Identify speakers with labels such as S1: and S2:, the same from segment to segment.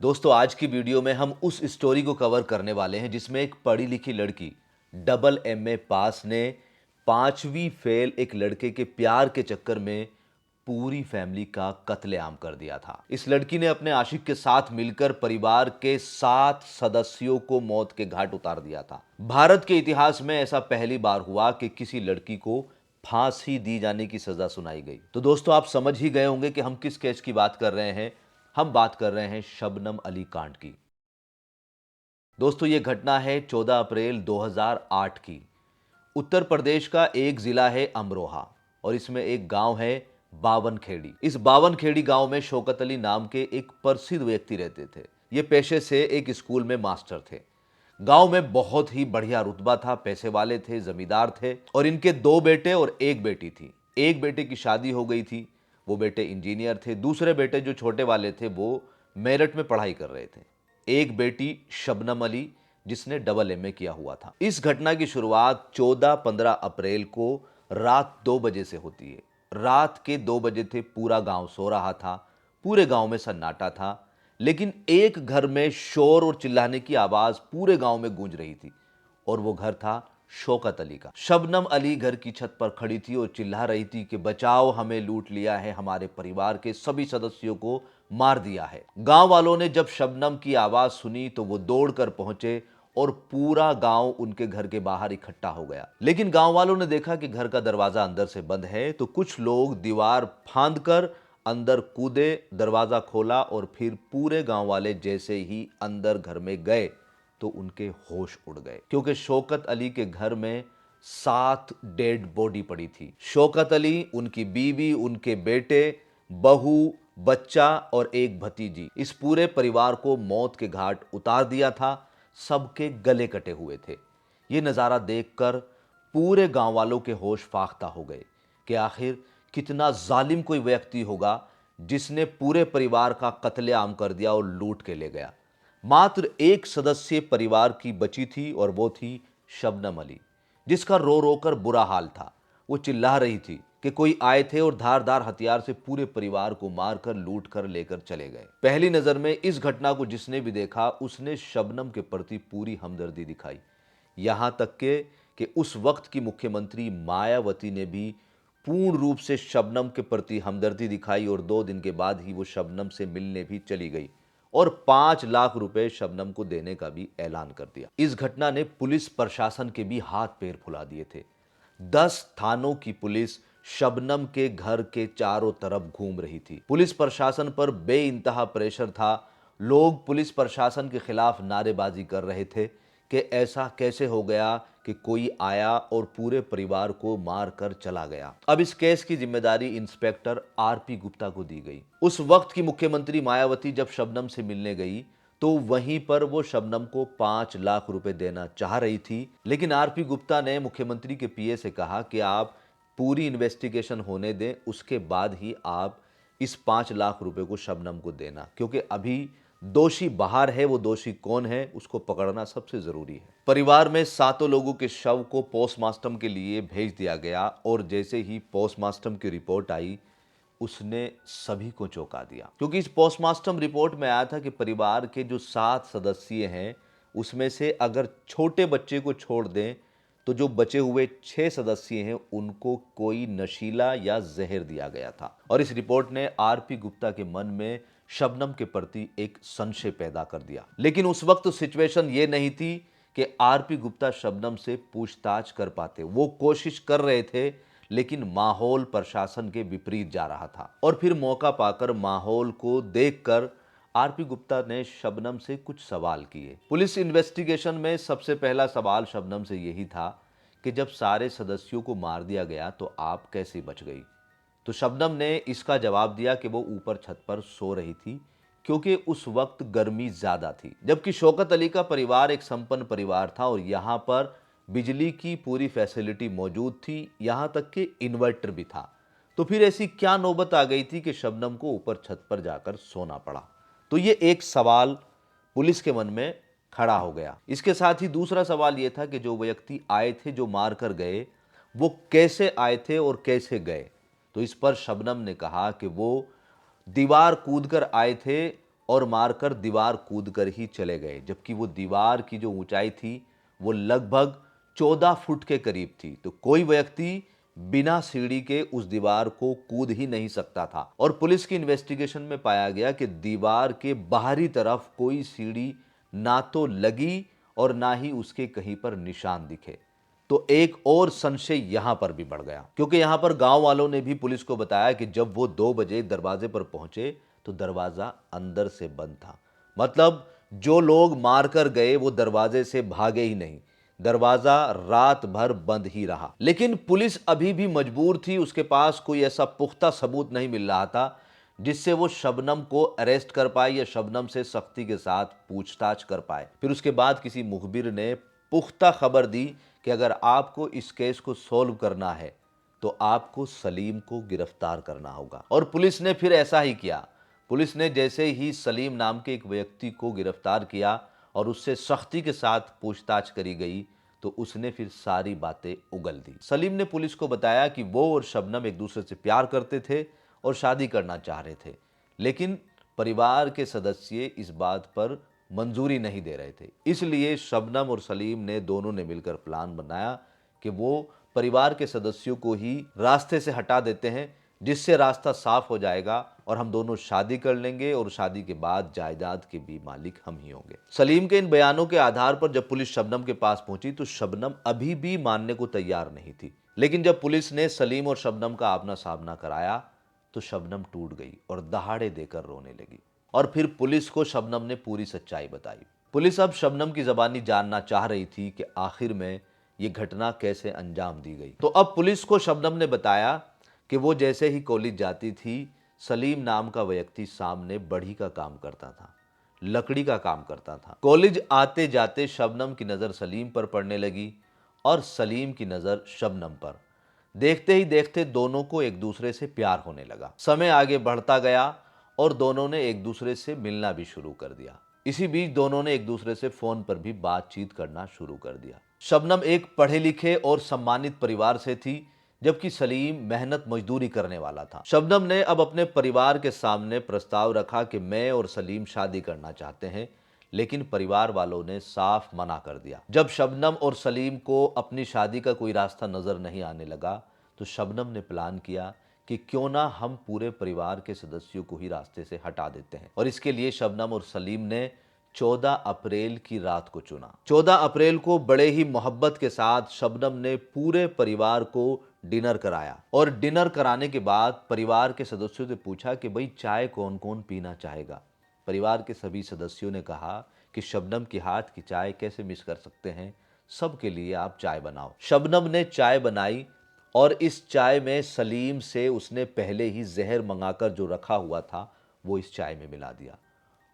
S1: दोस्तों, आज की वीडियो में हम उस स्टोरी को कवर करने वाले हैं जिसमें एक पढ़ी लिखी लड़की डबल एमए पास ने 5वीं फेल एक लड़के के प्यार के चक्कर में पूरी फैमिली का कत्लेआम कर दिया था। इस लड़की ने अपने आशिक के साथ मिलकर परिवार के 7 सदस्यों को मौत के घाट उतार दिया था। भारत के इतिहास में ऐसा पहली बार हुआ कि किसी लड़की को फांसी दी जाने की सजा सुनाई गई। तो दोस्तों, आप समझ ही गए होंगे कि हम किस केस की बात कर रहे हैं। हम बात कर रहे हैं शबनम अली कांड की। दोस्तों, यह घटना है 14 अप्रैल 2008 की। उत्तर प्रदेश का एक जिला है अमरोहा और इसमें एक गांव है बावनखेड़ी। इस बावनखेड़ी गांव में शौकत अली नाम के एक प्रसिद्ध व्यक्ति रहते थे। ये पेशे से एक स्कूल में मास्टर थे। गांव में बहुत ही बढ़िया रुतबा था, पैसे वाले थे, जमींदार थे और इनके 2 बेटे और एक बेटी थी। एक बेटे की शादी हो गई थी, वो बेटे इंजीनियर थे। दूसरे बेटे जो छोटे वाले थे वो मेरठ में पढ़ाई कर रहे थे। एक बेटी शबनम अली जिसने डबल एमए किया हुआ था। इस घटना की शुरुआत 14-15 अप्रैल को रात 2 बजे से होती है। रात के 2 बजे थे, पूरा गांव सो रहा था, पूरे गांव में सन्नाटा था, लेकिन एक घर में शोर और चिल्लाने की आवाज पूरे गांव में गूंज रही थी और वो घर था शौकत अली का। शबनम अली घर की छत पर खड़ी थी और चिल्ला रही थी कि बचाओ, हमें लूट लिया है, हमारे परिवार के सभी सदस्यों को मार दिया है। गांव वालों ने जब शबनम की आवाज सुनी तो वो दौड़कर पहुंचे और पूरा गांव उनके घर के बाहर इकट्ठा हो गया। लेकिन गांव वालों ने देखा कि घर का दरवाजा अंदर से बंद है, तो कुछ लोग दीवार फांदकर अंदर कूदे, दरवाजा खोला और फिर पूरे गांव वाले जैसे ही अंदर घर में गए तो उनके होश उड़ गए, क्योंकि शौकत अली के घर में 7 डेड बॉडी पड़ी थी। शौकत अली, उनकी बीवी, उनके बेटे, बहू, बच्चा और एक भतीजी, इस पूरे परिवार को मौत के घाट उतार दिया था। सबके गले कटे हुए थे। ये नज़ारा देखकर पूरे गांव वालों के होश फाख्ता हो गए कि आखिर कितना जालिम कोई व्यक्ति होगा जिसने पूरे परिवार का कत्लेआम कर दिया और लूट के ले गया। मात्र एक सदस्य परिवार की बची थी और वो थी शबनम अली, जिसका रो रो कर बुरा हाल था। वो चिल्ला रही थी कि कोई आए थे और धारदार हथियार से पूरे परिवार को मारकर लूट कर लेकर चले गए। पहली नजर में इस घटना को जिसने भी देखा उसने शबनम के प्रति पूरी हमदर्दी दिखाई। यहां तक कि उस वक्त की मुख्यमंत्री मायावती ने भी पूर्ण रूप से शबनम के प्रति हमदर्दी दिखाई और 2 दिन के बाद ही वो शबनम से मिलने भी चली गई और 5 लाख रुपए शबनम को देने का भी ऐलान कर दिया। इस घटना ने पुलिस प्रशासन के भी हाथ पैर फुला दिए थे। 10 थानों की पुलिस शबनम के घर के चारों तरफ घूम रही थी। पुलिस प्रशासन पर बेइंतहा प्रेशर था। लोग पुलिस प्रशासन के खिलाफ नारेबाजी कर रहे थे कि ऐसा कैसे हो गया कि कोई आया और पूरे परिवार को मार कर चला गया। अब इस केस की जिम्मेदारी इंस्पेक्टर आरपी गुप्ता को दी गई। उस वक्त की मुख्यमंत्री मायावती जब शबनम से मिलने गई तो वहीं पर वो शबनम को 5 लाख रुपए देना चाह रही थी, लेकिन आरपी गुप्ता ने मुख्यमंत्री के पीए से कहा कि आप पूरी इन्वेस्टिगेशन होने दें, उसके बाद ही आप इस 5 लाख रुपए को शबनम को देना, क्योंकि अभी दोषी बाहर है। वो दोषी कौन है उसको पकड़ना सबसे जरूरी है। परिवार में 7 लोगों के शव को पोस्टमार्टम के लिए भेज दिया गया और जैसे ही पोस्टमार्टम की रिपोर्ट आई उसने सभी को चौंका दिया, क्योंकि इस पोस्टमार्टम रिपोर्ट में आया था कि परिवार के जो 7 सदस्य हैं उसमें से अगर छोटे बच्चे को छोड़ दें तो जो बचे हुए 6 सदस्य हैं उनको कोई नशीला या जहर दिया गया था। और इस रिपोर्ट ने आरपी गुप्ता के मन में शबनम के प्रति एक संशय पैदा कर दिया। लेकिन उस वक्त सिचुएशन ये नहीं थी कि आरपी गुप्ता शबनम से पूछताछ कर पाते। वो कोशिश कर रहे थे, लेकिन माहौल प्रशासन के विपरीत जा रहा था। और फिर मौका पाकर, माहौल को देखकर आरपी गुप्ता ने शबनम से कुछ सवाल किए। पुलिस इन्वेस्टिगेशन में सबसे पहला सवाल शबनम से यही था कि जब सारे सदस्यों को मार दिया गया तो आप कैसे बच गई। तो शबनम ने इसका जवाब दिया कि वो ऊपर छत पर सो रही थी क्योंकि उस वक्त गर्मी ज्यादा थी, जबकि शौकत अली का परिवार एक संपन्न परिवार था और यहाँ पर बिजली की पूरी फैसिलिटी मौजूद थी, यहाँ तक कि इन्वर्टर भी था। तो फिर ऐसी क्या नौबत आ गई थी कि शबनम को ऊपर छत पर जाकर सोना पड़ा। तो ये एक सवाल पुलिस के मन में खड़ा हो गया। इसके साथ ही दूसरा सवाल यह था कि जो व्यक्ति आए थे, जो मार कर गए, वो कैसे आए थे और कैसे गए। तो इस पर शबनम ने कहा कि वो दीवार कूदकर आए थे और मारकर दीवार कूद कर ही चले गए, जबकि वो दीवार की जो ऊंचाई थी वो लगभग 14 फुट के करीब थी। तो कोई व्यक्ति बिना सीढ़ी के उस दीवार को कूद ही नहीं सकता था। और पुलिस की इन्वेस्टिगेशन में पाया गया कि दीवार के बाहरी तरफ कोई सीढ़ी ना तो लगी और ना ही उसके कहीं पर निशान दिखे। तो एक और संशय यहां पर भी बढ़ गया, क्योंकि यहां पर गांव वालों ने भी पुलिस को बताया कि जब वो 2 बजे दरवाजे पर पहुंचे तो दरवाजा अंदर से बंद था। मतलब जो लोग मारकर गए वो दरवाजे से भागे ही नहीं, दरवाजा रात भर बंद ही रहा। लेकिन पुलिस अभी भी मजबूर थी, उसके पास कोई ऐसा पुख्ता सबूत नहीं मिल रहा था जिससे वो शबनम को अरेस्ट कर पाए या शबनम से सख्ती के साथ पूछताछ कर पाए। फिर उसके बाद किसी मुखबिर ने पुख्ता खबर दी कि अगर आपको इस केस को सॉल्व करना है तो आपको सलीम को गिरफ्तार करना होगा। और पुलिस ने फिर ऐसा ही किया। पुलिस ने जैसे ही सलीम नाम के एक व्यक्ति को गिरफ्तार किया और उससे सख्ती के साथ पूछताछ करी गई तो उसने फिर सारी बातें उगल दी। सलीम ने पुलिस को बताया कि वो और शबनम एक दूसरे से प्यार करते थे और शादी करना चाह रहे थे, लेकिन परिवार के सदस्य इस बात पर मंजूरी नहीं दे रहे थे। इसलिए शबनम और सलीम ने दोनों ने मिलकर प्लान बनाया कि वो परिवार के सदस्यों को ही रास्ते से हटा देते हैं, जिससे रास्ता साफ हो जाएगा और हम दोनों शादी कर लेंगे और शादी के बाद जायदाद के भी मालिक हम ही होंगे। सलीम के इन बयानों के आधार पर जब पुलिस शबनम के पास पहुंची तो शबनम अभी भी मानने को तैयार नहीं थी। लेकिन जब पुलिस ने सलीम और शबनम का आमना सामना कराया तो शबनम टूट गई और दहाड़े देकर रोने लगी। और फिर पुलिस को शबनम ने पूरी सच्चाई बताई। पुलिस अब शबनम की जबानी जानना चाह रही थी कि आखिर में ये घटना कैसे अंजाम दी गई। तो अब पुलिस को शबनम ने बताया कि वो जैसे ही कॉलेज जाती थी, सलीम नाम का व्यक्ति सामने बढ़ी का काम करता था, लकड़ी का काम करता था। कॉलेज आते जाते शबनम की नज़र सलीम पर पड़ने लगी और सलीम की नज़र शबनम पर। देखते ही देखते दोनों को एक दूसरे से प्यार होने लगा। समय आगे बढ़ता गया और दोनों ने एक दूसरे से मिलना भी शुरू कर दिया। इसी बीच दोनों ने एक दूसरे से फोन पर भी बातचीत करना शुरू कर दिया। शबनम एक पढ़े लिखे और सम्मानित परिवार से थी, जबकि सलीम मेहनत मजदूरी करने वाला था। शबनम ने अब अपने परिवार के सामने प्रस्ताव रखा कि मैं और सलीम शादी करना चाहते हैं, लेकिन परिवार वालों ने साफ मना कर दिया। जब शबनम और सलीम को अपनी शादी का कोई रास्ता नजर नहीं आने लगा तो शबनम ने प्लान किया कि क्यों ना हम पूरे परिवार के सदस्यों को ही रास्ते से हटा देते हैं। और इसके लिए शबनम और सलीम ने 14 अप्रैल की रात को चुना। 14 अप्रैल को बड़े ही मोहब्बत के साथ शबनम ने पूरे परिवार को डिनर कराया और डिनर कराने के बाद परिवार के सदस्यों से पूछा कि भाई चाय कौन कौन पीना चाहेगा। परिवार के सभी सदस्यों ने कहा कि शबनम के हाथ की चाय कैसे मिस कर सकते हैं, सबके लिए आप चाय बनाओ। शबनम ने चाय बनाई और इस चाय में सलीम से उसने पहले ही जहर मंगाकर जो रखा हुआ था वो इस चाय में मिला दिया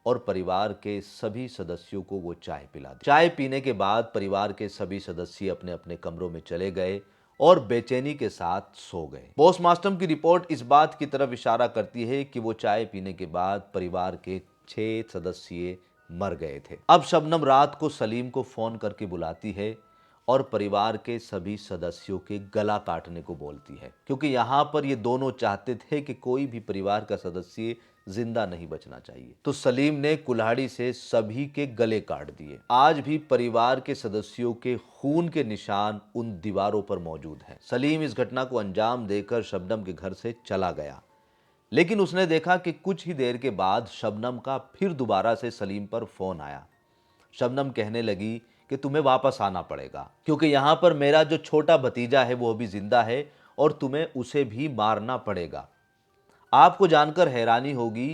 S1: और परिवार के सभी सदस्यों को वो चाय पिला दी। चाय पीने के बाद परिवार के सभी सदस्य अपने अपने कमरों में चले गए और बेचैनी के साथ सो गए। पोस्टमार्टम की रिपोर्ट इस बात की तरफ इशारा करती है कि वो चाय पीने के बाद परिवार के 6 सदस्य मर गए थे। अब शबनम रात को सलीम को फोन करके बुलाती है और परिवार के सभी सदस्यों के गला काटने को बोलती है, क्योंकि यहाँ पर ये दोनों चाहते थे कि कोई भी परिवार का सदस्य जिंदा नहीं बचना चाहिए। तो सलीम ने कुल्हाड़ी से सभी के गले काट दिए। आज भी परिवार के सदस्यों के खून के निशान उन दीवारों पर मौजूद हैं। सलीम इस घटना को अंजाम देकर शबनम के घर से चला गया, लेकिन उसने देखा कि कुछ ही देर के बाद शबनम का फिर दोबारा से सलीम पर फोन आया। शबनम कहने लगी कि तुम्हें वापस आना पड़ेगा, क्योंकि यहां पर मेरा जो छोटा भतीजा है वो अभी जिंदा है और तुम्हें उसे भी मारना पड़ेगा। आपको जानकर हैरानी होगी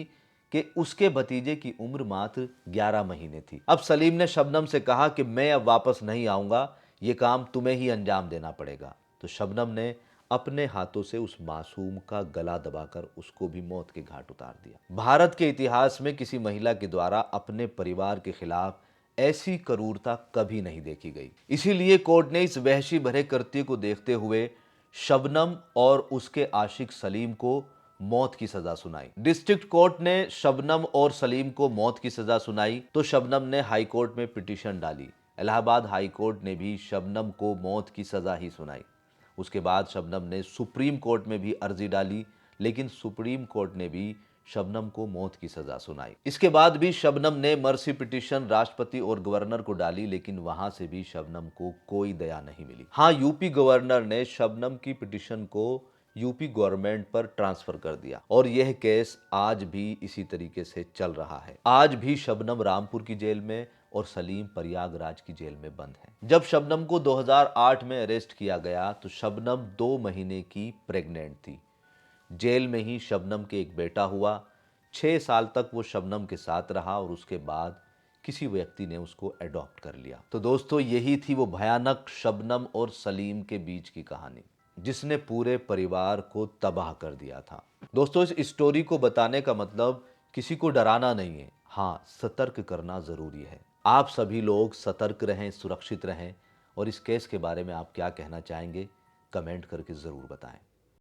S1: कि उसके भतीजे की उम्र मात्र 11 महीने थी। अब सलीम ने शबनम से कहा कि मैं अब वापस नहीं आऊंगा, ये काम तुम्हें ही अंजाम देना पड़ेगा। तो शबनम ने अपने हाथों से उस मासूम का गला दबाकर उसको भी मौत के घाट उतार दिया। भारत के इतिहास में किसी महिला के द्वारा अपने परिवार के खिलाफ ऐसी क्रूरता कभी नहीं देखी गई। इसीलिए कोर्ट ने इस वहशी भरे कृत्य को देखते हुए शबनम और उसके आशिक सलीम को मौत की सजा सुनाई। डिस्ट्रिक्ट कोर्ट ने शबनम और सलीम को मौत की सजा सुनाई तो शबनम ने हाई कोर्ट में पिटीशन डाली। इलाहाबाद हाई कोर्ट ने भी शबनम को मौत की सजा ही सुनाई। उसके बाद शबनम ने सुप्रीम कोर्ट में भी अर्जी डाली, लेकिन सुप्रीम कोर्ट ने भी शबनम को मौत की सजा सुनाई। इसके बाद भी शबनम ने मर्सी पिटीशन राष्ट्रपति और गवर्नर को डाली, लेकिन वहां से भी शबनम को कोई दया नहीं मिली। हाँ, यूपी गवर्नर ने शबनम की पिटीशन को यूपी गवर्नमेंट पर ट्रांसफर कर दिया और यह केस आज भी इसी तरीके से चल रहा है। आज भी शबनम रामपुर की जेल में और सलीम प्रयागराज की जेल में बंद है। जब शबनम को 2008 में अरेस्ट किया गया तो शबनम 2 महीने की प्रेग्नेंट थी। जेल में ही शबनम के एक बेटा हुआ। 6 साल तक वो शबनम के साथ रहा और उसके बाद किसी व्यक्ति ने उसको अडॉप्ट कर लिया। तो दोस्तों, यही थी वो भयानक शबनम और सलीम के बीच की कहानी जिसने पूरे परिवार को तबाह कर दिया था। दोस्तों, इस स्टोरी को बताने का मतलब किसी को डराना नहीं है, हाँ, सतर्क करना जरूरी है। आप सभी लोग सतर्क रहें, सुरक्षित रहें और इस केस के बारे में आप क्या कहना चाहेंगे कमेंट करके जरूर बताएं।